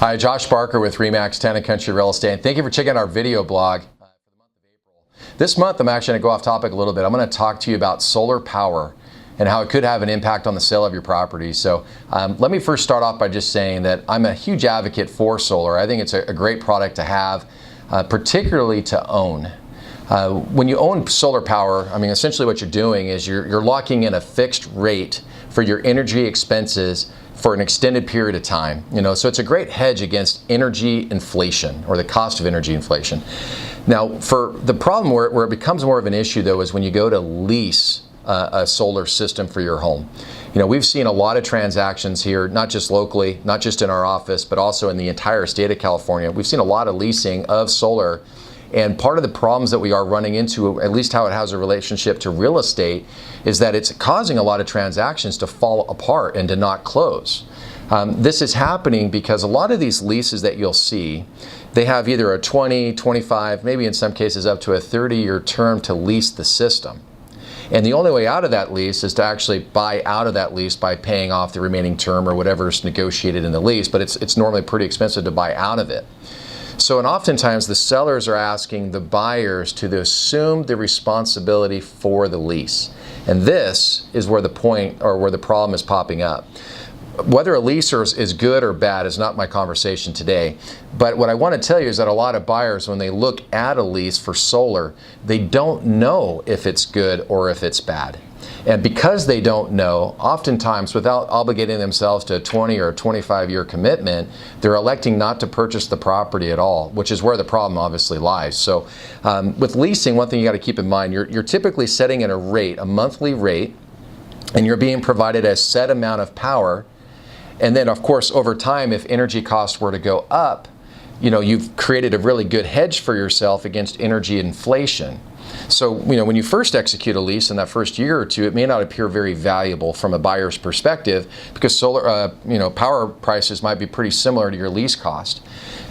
Hi, Josh Barker with RE/MAX Town & Country Real Estate, and thank you for checking out our video blog for the month of April. This month, I'm actually going to go off topic a little bit. I'm going to talk to you about solar power and how it could have an impact on the sale of your property. So let me first start off by just saying that I'm a huge advocate for solar. I think it's a great product to have, particularly to own. When you own solar power, I mean, essentially what you're doing is you're locking in a fixed rate for your energy expenses for an extended period of time. So it's a great hedge against energy inflation, or the cost of energy inflation. Now, for the problem where it becomes more of an issue, though, is when you go to lease a solar system for your home. We've seen a lot of transactions here, not just locally, not just in our office, but also in the entire state of California. We've seen a lot of leasing of solar. And part of the problems that we are running into, at least how it has a relationship to real estate, is that it's causing a lot of transactions to fall apart and to not close. This is happening because a lot of these leases that you'll see, they have either a 20, 25, maybe in some cases up to a 30-year term to lease the system. And the only way out of that lease is to actually buy out of that lease by paying off the remaining term or whatever is negotiated in the lease, but it's normally pretty expensive to buy out of it. So, and oftentimes the sellers are asking the buyers to assume the responsibility for the lease. And this is where the point, or where the problem is popping up. Whether a lease is good or bad is not my conversation today. But what I want to tell you is that a lot of buyers, when they look at a lease for solar, they don't know if it's good or if it's bad. And because they don't know, oftentimes without obligating themselves to a 20 or 25-year commitment, they're electing not to purchase the property at all, which is where the problem obviously lies. So with leasing, one thing you got to keep in mind, you're typically setting in a rate, a monthly rate, and you're being provided a set amount of power. And then, of course, over time, if energy costs were to go up, you've created a really good hedge for yourself against energy inflation. So, when you first execute a lease in that first year or two, it may not appear very valuable from a buyer's perspective because solar, power prices might be pretty similar to your lease cost.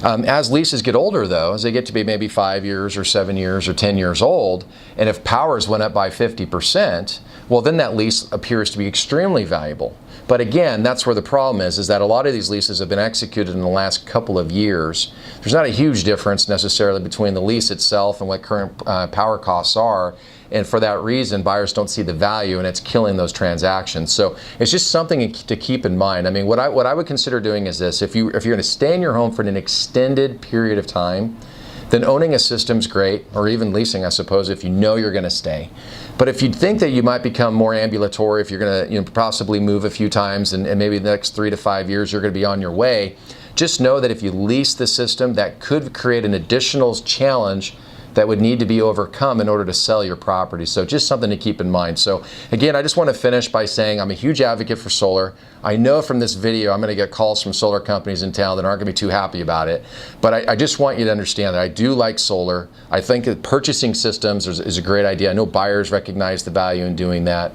As leases get older, though, as they get to be maybe 5 years or 7 years or 10 years old, and if powers went up by 50%, well, then that lease appears to be extremely valuable. But again, that's where the problem is that a lot of these leases have been executed in the last couple of years. There's not a huge difference necessarily between the lease itself and what current power costs are. And for that reason, buyers don't see the value, and it's killing those transactions. So it's just something to keep in mind. I mean, what I would consider doing is this: if you're going to stay in your home for an extended period of time, then owning a system's great, or even leasing, I suppose, if you know you're going to stay. But if you think that you might become more ambulatory, if you're going to possibly move a few times, and maybe the next 3 to 5 years you're going to be on your way, just know that if you lease the system, that could create an additional challenge that would need to be overcome in order to sell your property. So just something to keep in mind. So again, I just want to finish by saying I'm a huge advocate for solar. I know from this video I'm going to get calls from solar companies in town that aren't going to be too happy about it. But I just want you to understand that I do like solar. I think that purchasing systems is a great idea. I know buyers recognize the value in doing that.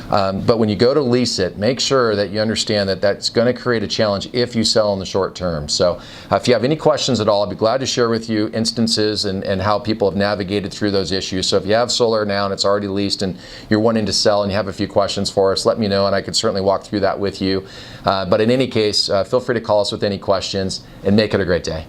But when you go to lease it, make sure that you understand that that's going to create a challenge if you sell in the short term. So if you have any questions at all, I'd be glad to share with you instances and how people have navigated through those issues. So if you have solar now and it's already leased and you're wanting to sell and you have a few questions for us, let me know and I could certainly walk through that with you. But in any case, feel free to call us with any questions and make it a great day.